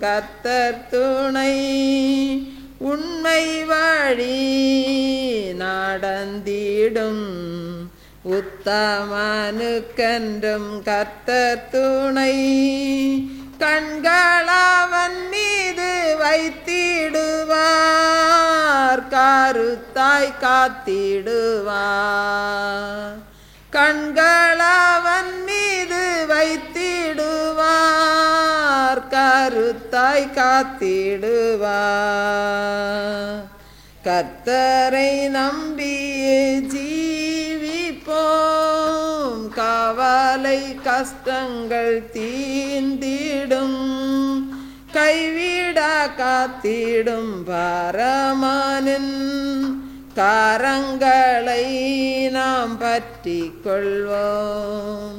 கர்த்தர் துணை உண்மை வழி நடந்திடும் உத்தமனுக்கென்றும் கர்த்தர் துணை கண்களவன் மீது வைத்திடுவார் கருத்தாய் காத்திடுவார் கண்களவன் மீது வைத்திடுவார் கருத்தாய் காத்திடுவார் கர்த்தரை நம்பியே ஜீவிப்போம் கவலை கஷ்டங்கள் தீர்ந்திடும் கைவிடா காத்திடும் பரமனின் கரங்களை நாம் பற்றி கொள்வோம்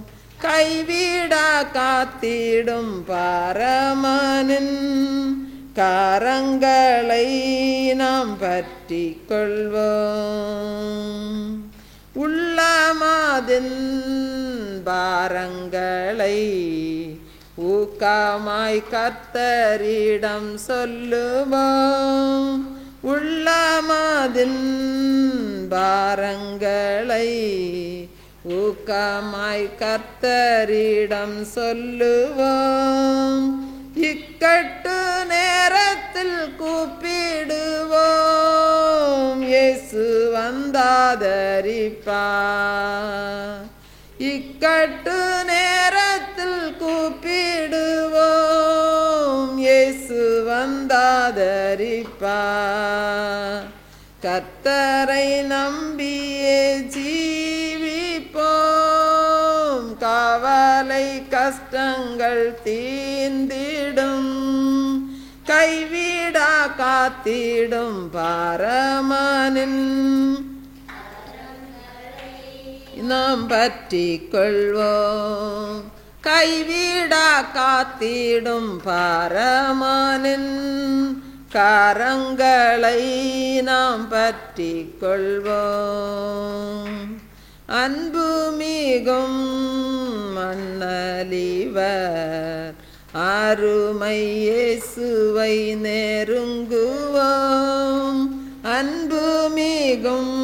கைவிடா காத்திடும் பரமனின் கரங்களை நாம் பற்றி கொள்வோம் உள்ளமாதின் பாரங்களை ஊக்கமாய் கர்த்தரிடம் சொல்லுவோம் உள்ளமாதின் பாரங்களை ஊக்கமாய் கர்த்தரிடம் சொல்லுவோம் இக்கட்டு நேரத்தில் கூப்பிடுவோம் இயேசு வந்தாதரிப்பார் இக்கட்டு நேரத்தில் கூப்பிடுவோம் இயேசு வந்தாதரிப்பார் கர்த்தரை நம்பியே ஜீவிப்போம் கவலை கஷ்டங்கள் தீர்ந்திடும் கைவிடா காத்திடும் பரமனின் நாம் பற்றி கொள்வோம் கைவிடா காத்திடும் பரமனின் கரங்களை நாம் பற்றி கொள்வோம் அன்பு மிகும் மன்னலிவர் அருமை இயேசுவை நெருங்குவோம் அன்பு மிகும்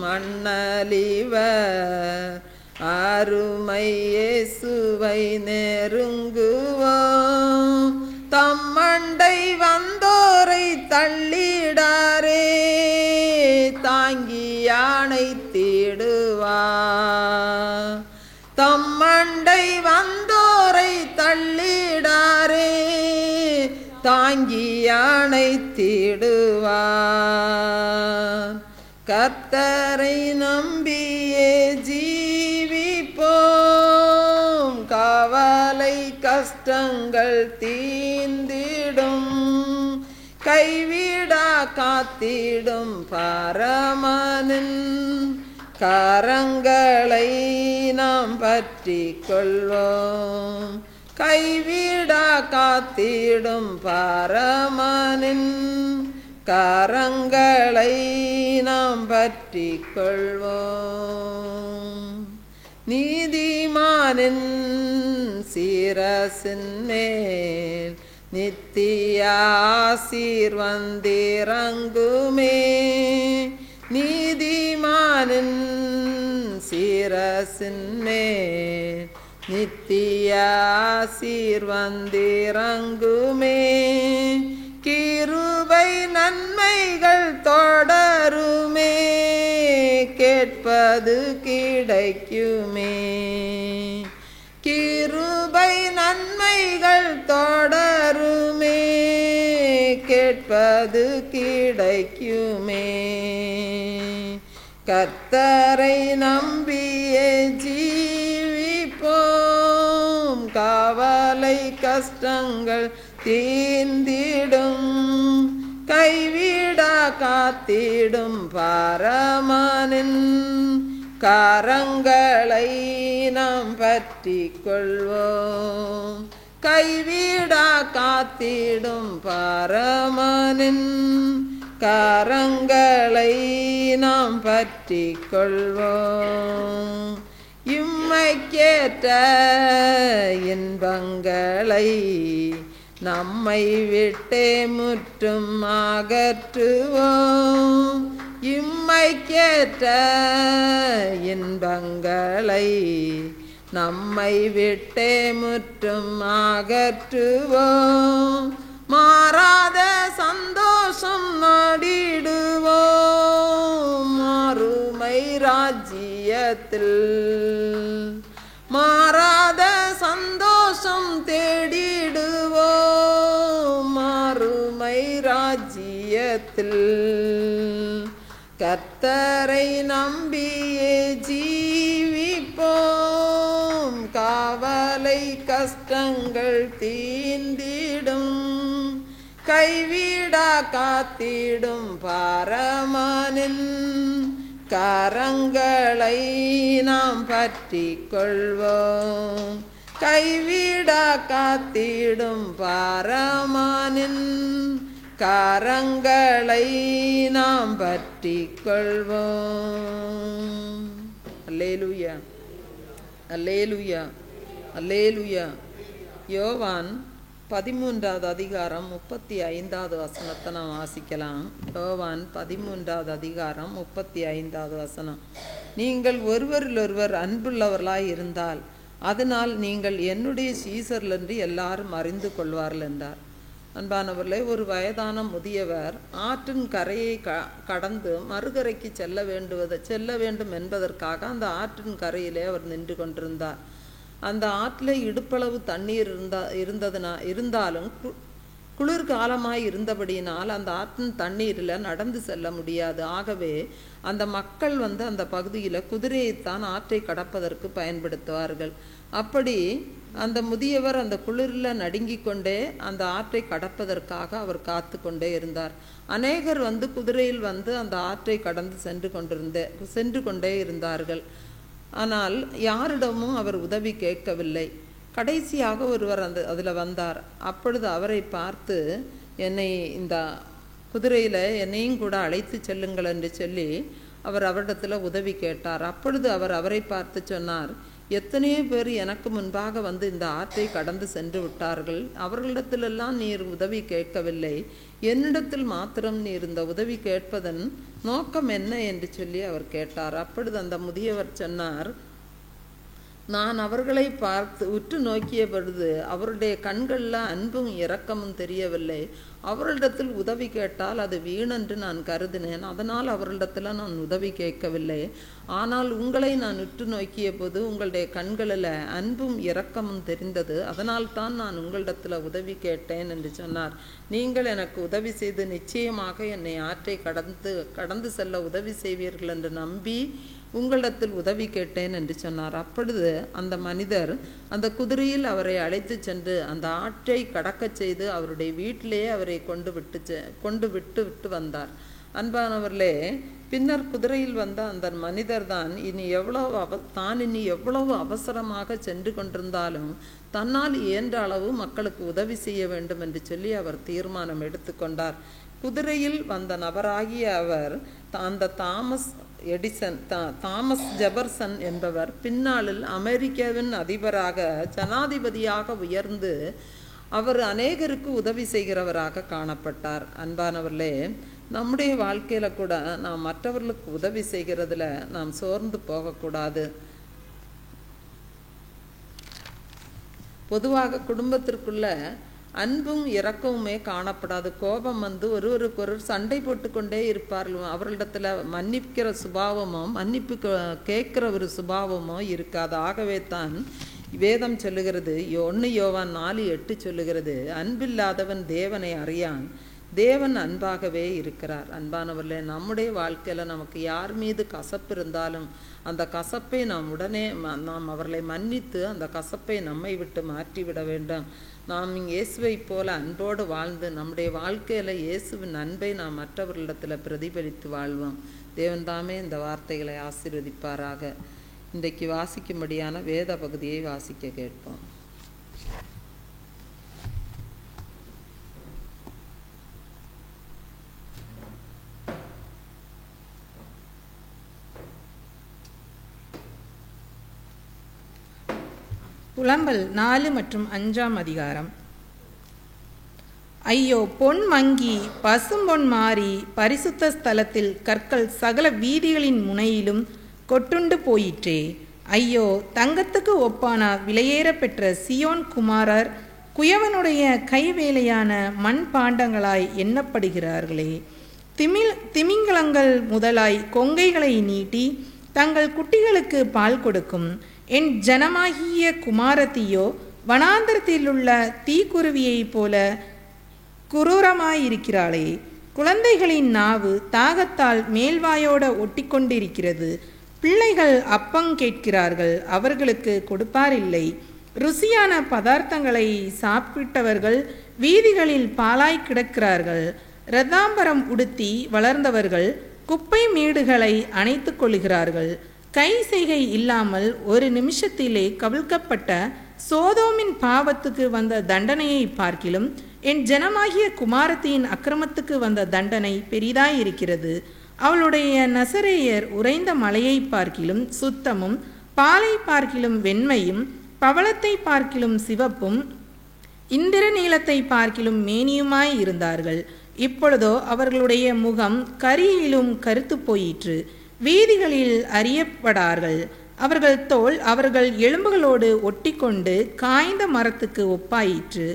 மன்னலிவர் அருமை இயேசுவை நெருங்குவோம் தம்மண்டை வந்தோரை தள்ளிடாரே தாங்கி அணைத்திடுவார் தம்மண்டை வந்தோரை தள்ளிடாரே தாங்கி அணைத்திடுவார் கர்த்தரை நம்பியே ஜீவிப்போம் கவலை கஷ்டங்கள் தீர்ந்திடும் கைவிடா காத்திடும் பரமனின் கரங்களை நாம் பற்றி கொள்வோம் கைவிடா காத்திடும் பரமனின் கரங்களை நாம் பற்றி கொள்வோம் நீதிமானின் சிரசின் மேல் நித்திய ஆசீர்வந்திறங்குமே நீதிமானின் சிரசின் மேல் நித்திய ஆசீர்வந்திறங்குமே கிருபை நன்மைகள் தொடருமே கேட்பது கிடைக்குமே கிருபை நன்மைகள் தொடருமே கேட்பது கிடைக்குமே கர்த்தரை நம்பியே ஜீவிப்போம் கவலை கஷ்டங்கள் தீர்ந்திடும் கைவிடா காத்திடும் பரமனின் கரங்களை நாம் பற்றி கொள்வோம் கைவிடா காத்திடும் பரமனின் கரங்களை நாம் பற்றி கொள்வோம் இம்மைக்கேற்ற இன்பங்களை நம்மை விட்டே முற்றும் அகற்றுவோம். இம்மைக்கேற்ற இன்பங்களை நம்மை விட்டே முற்றும் அகற்றுவோம். மாறாத சந்தோஷம் நாடிடுவோம் மாறுமை ராஜ்யத்தில். மாறாத சந்தோஷம் தேடிடுவோம் மாறுமை ராஜ்யத்தில். கர்த்தரை நம்பியே ஜீவிப்போம் காவலை கஷ்டங்கள் தீந்திடும். கைவிடா காத்திடும் பரமனின் கரங்களை நாம் பற்றி கொள்வோம். கைவிடா காத்திடும் பரமனின் கரங்களை நாம் பற்றி கொள்வோம். அல்லேலூயா, அல்லேலூயா, அல்லேலூயா. யோவான் 13வது அதிகாரம் 35வது வசனத்தை நாம் வாசிக்கலாம். யோவான் 13வது அதிகாரம் 35வது வசனம். நீங்கள் ஒருவரிலொருவர் அன்புள்ளவர்களாய் இருந்தால் அதனால் நீங்கள் என்னுடைய சீசர்கள் என்று எல்லாரும் அறிந்து கொள்வார்கள் என்றார். அன்பானவர்களே, ஒரு வயதான முதியவர் ஆற்றின் கரையை கடந்து மறுகரைக்கு செல்ல வேண்டும் என்பதற்காக அந்த ஆற்றின் கரையிலே அவர் நின்று கொண்டிருந்தார். அந்த ஆற்றில் இடுப்பளவு தண்ணீர் இருந்தாலும் குளிர்காலமாய் இருந்தபடியினால் அந்த ஆற்றின் தண்ணீரில் நடந்து செல்ல முடியாது. ஆகவே அந்த மக்கள் அந்த பகுதியில் குதிரையைத்தான் ஆற்றை கடப்பதற்கு பயன்படுத்துவார்கள். அப்படி அந்த முதியவர் அந்த குளிரில் நடுங்கிக் கொண்டே அந்த ஆற்றை கடப்பதற்காக அவர் காத்து கொண்டே இருந்தார். அநேகர் குதிரையில் அந்த ஆற்றை கடந்து சென்று கொண்டே இருந்தார்கள். ஆனால் யாரிடமும் அவர் உதவி கேட்கவில்லை. கடைசியாக ஒருவர் அதில் வந்தார். அப்பொழுது அவரை பார்த்து, என்னை இந்த குதிரையில் என்னையும் கூட அழைத்து செல்லுங்கள் என்று சொல்லி அவர் அவரிடத்தில் உதவி கேட்டார். அப்பொழுது அவர் அவரை பார்த்து சொன்னார், எத்தனையோ பேர் எனக்கு முன்பாக இந்த ஆற்றை கடந்து சென்று விட்டார்கள். அவர்களிடத்திலெல்லாம் நீர் உதவி கேட்கவில்லை. என்னிடத்தில் மாத்திரம் நீர் இந்த உதவி கேட்பதன் நோக்கம் என்ன என்று சொல்லி அவர் கேட்டார். அப்பொழுது அந்த முதியவர் சொன்னார், நான் அவர்களை பார்த்து உற்று நோக்கிய பொழுது அவருடைய கண்களில் அன்பும் இரக்கமும் தெரியவில்லை. அவர்களிடத்தில் உதவி கேட்டால் அது வீணென்று நான் கருதினேன். அதனால் அவர்களிடத்தில் நான் உதவி கேட்கவில்லை. ஆனால் உங்களை நான் உற்று நோக்கிய போது உங்களுடைய கண்களில் அன்பும் இரக்கமும் தெரிந்தது. அதனால் தான் நான் உங்களிடத்தில் உதவி கேட்டேன் என்று சொன்னார். நீங்கள் எனக்கு உதவி செய்து நிச்சயமாக என்னை ஆற்றை கடந்து செல்ல உதவி செய்வீர்கள் என்று நம்பி உங்களிடத்தில் உதவி கேட்டேன் என்று சொன்னார். அப்பொழுது அந்த மனிதர் அந்த குதிரையில் அவரை அழைத்து சென்று அந்த ஆற்றை கடக்கச் செய்து அவருடைய வீட்டிலேயே அவரை கொண்டு விட்டு வந்தார். அன்பானவர்களே, பின்னர் குதிரையில் வந்த அந்த மனிதர் தான் இனி எவ்வளவு அவசரமாக சென்று கொண்டிருந்தாலும் தன்னால் இயன்ற அளவு மக்களுக்கு உதவி செய்ய வேண்டும் என்று சொல்லி அவர் தீர்மானம் எடுத்துக்கொண்டார். குதிரையில் வந்த நபராகிய அவர் அந்த தாமஸ் ஜெபர்சன் என்பவர் பின்னாளில் அமெரிக்காவின் அதிபராக ஜனாதிபதியாக உயர்ந்து அவர் அநேகருக்கு உதவி செய்கிறவராக காணப்பட்டார். அன்பானவர்களே, நம்முடைய வாழ்க்கையில் கூட நாம் மற்றவர்களுக்கு உதவி செய்கிறதுல நாம் சோர்ந்து போகக்கூடாது. பொதுவாக குடும்பத்திற்குள்ள அன்பும் இரக்கமுமே காணப்படாது. கோபம் ஒருவருக்கொருவர் சண்டை போட்டு கொண்டே இருப்பார்கள். அவர்களிடத்தில் மன்னிக்கிற சுபாவமோ மன்னிப்பு கேட்கிற ஒரு சுபாவமோ இருக்காது. ஆகவே தான் வேதம் சொல்லுகிறது, 1 யோவான் 4:8 சொல்லுகிறது, அன்பில்லாதவன் தேவனை அறியான், தேவன் அன்பாகவே இருக்கிறார். அன்பானவர்களே, நம்முடைய வாழ்க்கையில் நமக்கு யார் மீது கசப்பு இருந்தாலும் அந்த கசப்பை நாம் அவர்களை மன்னித்து அந்த கசப்பை நம்மை விட்டு மாற்றிவிட வேண்டும். நாம் இயேசுவை போல அன்போடு வாழ்ந்து நம்முடைய வாழ்க்கையில் இயேசுவின் அன்பை நாம் மற்றவர்களிடத்தில் பிரதிபலித்து வாழ்வோம். தேவன் தாமே இந்த வார்த்தைகளை ஆசீர்வதிப்பாராக. இன்றைக்கு வாசிக்கும்படியான வேத பகுதியை வாசிக்க கேட்போம். புலம்பல் 4 மற்றும் 5 அதிகாரம். ஐயோ, பொன் மங்கி பசும்பொன் மாறி பரிசுத்த ஸ்தலத்தில் கற்கள் சகல வீதிகளின் முனையிலும் கொட்டுண்டு போயிற்றே. ஐயோ, தங்கத்துக்கு ஒப்பான விலையேற பெற்ற சியோன் குமாரர் குயவனுடைய கைவேலையான மண் பாண்டங்களாய் எண்ணப்படுகிறார்களே. திமிங்கலங்கள் முதலாய் கொங்கைகளை நீட்டி தங்கள் குட்டிகளுக்கு பால் கொடுக்கும் என் ஜனமாகிய குமாரத்தியோ வனாந்தரத்திலுள்ள தீக்குருவியைப் போல குரூரமாயிருக்கிறாளே. குழந்தைகளின் நாவு தாகத்தால் மேல்வாயோட ஒட்டிக்கொண்டிருக்கிறது. பிள்ளைகள் அப்பங் கேட்கிறார்கள், அவர்களுக்கு கொடுப்பாரில்லை. ருசியான பதார்த்தங்களை சாப்பிட்டவர்கள் வீதிகளில் பாலாய் கிடக்கிறார்கள். இரத்தாம்பரம் உடுத்தி வளர்ந்தவர்கள் குப்பை மேடுகளை அணைத்து கொள்கிறார்கள். கை செய்கை இல்லாமல் ஒரு நிமிஷத்திலே கவிழ்க்கப்பட்ட சோதோமின் பாவத்துக்கு வந்த தண்டனையை பார்க்கிலும் என் ஜனமாகிய குமாரத்தியின் அக்கிரமத்துக்கு வந்த தண்டனை பெரிதாயிருக்கிறது. அவளுடைய நசரேயர் உறைந்த மலையை பார்க்கிலும் சுத்தமும், பாலை பார்க்கிலும் வெண்மையும், பவளத்தை பார்க்கிலும் சிவப்பும், இந்திர நீலத்தை பார்க்கிலும் மேனியுமாய் இருந்தார்கள். இப்பொழுதோ அவர்களுடைய முகம் கரியிலும் கருத்து போயிற்று. வீதிகளில் அறியப்படார்கள். அவர்கள் தோல் அவர்கள் எலும்புகளோடு ஒட்டிக்கொண்டு காய்ந்த மரத்துக்கு ஒப்பாயிற்று.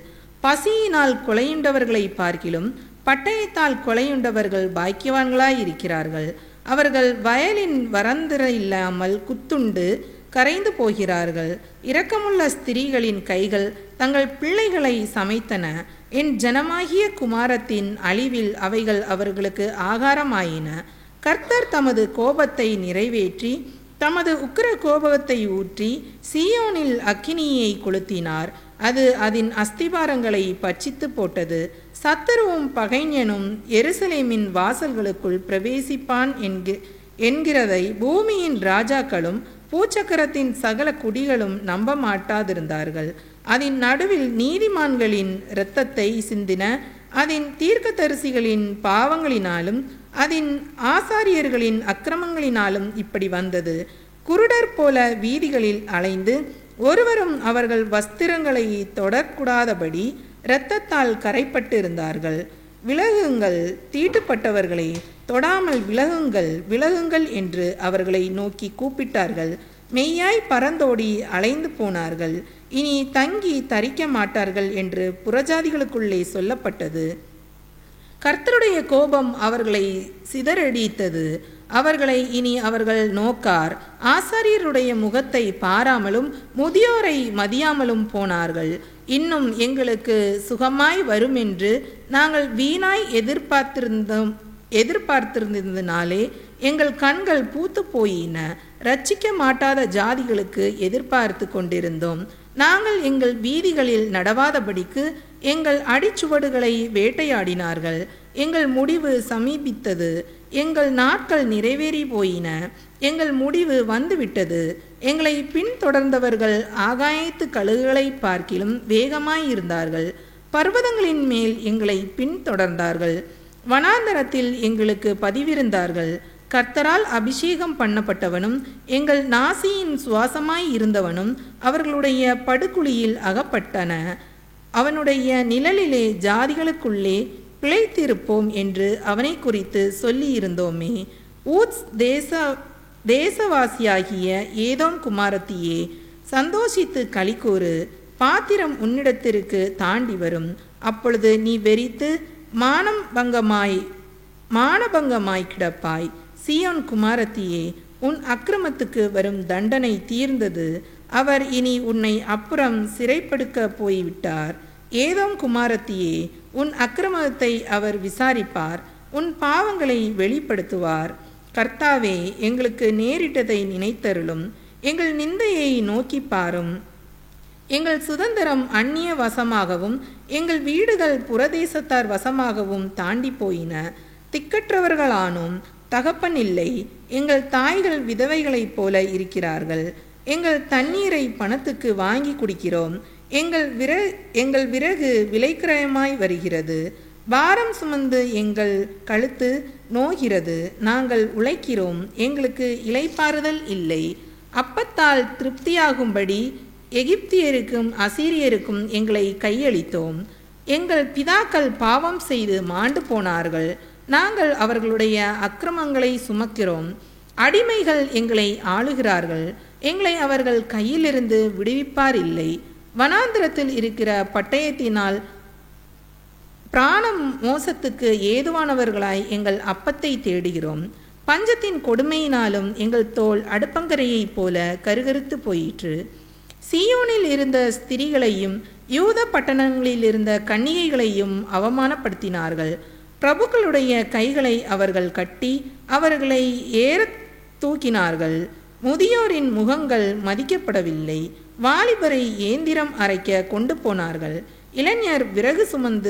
பசியினால் கொலையுண்டவர்களை பார்க்கிலும் பட்டயத்தால் கொலையுண்டவர்கள் பாக்கியவான்களாயிருக்கிறார்கள். அவர்கள் வயலின் வரந்திர இல்லாமல் குத்துண்டு கரைந்து போகிறார்கள். இரக்கமுள்ள ஸ்திரீகளின் கைகள் தங்கள் பிள்ளைகளை சமைத்தன. என் ஜனமாகிய குமாரத்தின் அழிவில் அவைகள் அவர்களுக்கு ஆகாரமாயின. கர்த்தர் தமது கோபத்தை நிறைவேற்றி தமது உக்கிர கோபத்தை ஊற்றி சீயோனில் அக்கினியை கொளுத்தினார். அது அதன் அஸ்திபாரங்களை பட்சித்து போட்டது. சத்துருவும் பகைஞனும் எருசலேமின் வாசல்களுக்குள் பிரவேசிப்பான் என்கிறதை பூமியின் ராஜாக்களும் பூச்சக்கரத்தின் சகல குடிகளும் நம்ப மாட்டாதிருந்தார்கள். அதன் நடுவில் நீதிமான்களின் இரத்தத்தை சிந்தின அதன் தீர்க்கதரிசிகளின் பாவங்களினாலும் அதன் ஆசாரியர்களின் அக்கிரமங்களினாலும் இப்படி வந்தது. குருடர் போல வீதிகளில் அலைந்து ஒருவரும் அவர்கள் வஸ்திரங்களை தொடக்கூடாதபடி இரத்தத்தால் கரைப்பட்டு இருந்தார்கள். விலகுங்கள், தீட்டுப்பட்டவர்களே, தொடாமல் விலகுங்கள், விலகுங்கள் என்று அவர்களை நோக்கி கூப்பிட்டார்கள். மெய்யாய் பறந்தோடி அலைந்து போனார்கள். இனி தங்கி தரிக்க மாட்டார்கள் என்று புறஜாதிகளுக்குள்ளே சொல்லப்பட்டது. கர்த்தருடைய கோபம் அவர்களை சிதறடித்தது. அவர்களை இனி அவர்கள் நோக்கார். ஆசாரியருடைய முகத்தை பாராமலும் முதியோரை மதியாமலும் போனார்கள். இன்னும் எங்களுக்கு சுகமாய் வரும் என்று நாங்கள் வீணாய் எதிர்பார்த்திருந்ததினாலே எங்கள் கண்கள் பூத்து போயின. ரட்சிக்க மாட்டாத ஜாதிகளுக்கு எதிர்பார்த்து கொண்டிருந்தோம். நாங்கள் எங்கள் வீதிகளில் நடவாதபடிக்கு எங்கள் அடிச்சுவடுகளை வேட்டையாடினார்கள். எங்கள் முடிவு சமீபித்தது. எங்கள் நாட்கள் நிறைவேறி போயின. எங்கள் முடிவு வந்துவிட்டது. எங்களை பின்தொடர்ந்தவர்கள் ஆகாயத்து கழுகுகளை பார்க்கிலும் வேகமாயிருந்தார்கள். பர்வதங்களின் மேல் எங்களை பின்தொடர்ந்தார்கள். வனாந்தரத்தில் எங்களுக்கு பதிவிருந்தார்கள். கர்த்தரால் அபிஷேகம் பண்ணப்பட்டவனும் எங்கள் நாசியின் சுவாசமாய் இருந்தவனும் அவர்களுடைய படுகுழியில் அகப்பட்டன. அவனுடைய நிழலிலே ஜாதிகளுக்குள்ளே பிழைத்திருப்போம் என்று அவனை குறித்து சொல்லியிருந்தோமே. ஊத்ஸ் தேசவாசியாகிய ஏதோம் குமாரத்தியே, சந்தோஷித்து களிக்கூறு. பாத்திரம் உன்னிடத்திற்கு தாண்டி வரும். அப்பொழுது நீ வெறித்து மானபங்கமாய் கிடப்பாய். சீயோன் குமாரத்தியே, உன் அக்கிரமத்துக்கு வரும் தண்டனை தீர்ந்தது. அவர் இனி உன்னை அப்புறம் சிறைப்படுக்க போய்விட்டார். ஏதோம் குமாரத்தியே, உன் அக்கிரமத்தை அவர் விசாரிப்பார், உன் பாவங்களை வெளிப்படுத்துவார். கர்த்தாவே, எங்களுக்கு நேரிட்டதை நினைத்தருளும். எங்கள் நிந்தையை நோக்கி பாரும். எங்கள் சுதந்திரம் அந்நிய வசமாகவும் எங்கள் வீடுகள் புறதேசத்தார் வசமாகவும் தாண்டி போயின. திக்கற்றவர்களானோம், தகப்பன் இல்லை. எங்கள் தாய்கள் விதவைகளைப் போல இருக்கிறார்கள். எங்கள் தண்ணீரை பணத்துக்கு வாங்கி குடிக்கிறோம். எங்கள் விறகு விலைக்கிரயமாய் வருகிறது. பாரம் சுமந்து எங்கள் கழுத்து நோகிறது. நாங்கள் உழைக்கிறோம், எங்களுக்கு இளைப்பாறுதல் இல்லை. அப்பத்தால் திருப்தியாகும்படி எகிப்தியருக்கும் அசீரியருக்கும் எங்களை கையளித்தோம். எங்கள் பிதாக்கள் பாவம் செய்து மாண்டு போனார்கள். நாங்கள் அவர்களுடைய அக்கிரமங்களை சுமக்கிறோம். அடிமைகள் எங்களை ஆளுகிறார்கள். எங்களை அவர்கள் கையிலிருந்து விடுவிப்பார் இல்லை. வனாந்திரத்தில் இருக்கிற பட்டயத்தினால் பிராணம் மோசத்துக்கு ஏதுவானவர்களாய் எங்கள் அப்பத்தை தேடுகிறோம். பஞ்சத்தின் கொடுமையினாலும் எங்கள் தோல் அடுப்பங்கரையைப் போல கருகருத்து போயிற்று. சீயோனில் இருந்த ஸ்திரீகளையும் யூத பட்டணங்களில் இருந்த கன்னிகைகளையும் அவமானப்படுத்தினார்கள். பிரபுக்களுடைய கைகளை அவர்கள் கட்டி அவர்களை ஏற தூக்கினார்கள். முதியோரின் முகங்கள் மதிக்கப்படவில்லை. வாலிபரை ஏந்திரம் அரைக்க கொண்டு போனார்கள். இளைஞர் விறகு சுமந்து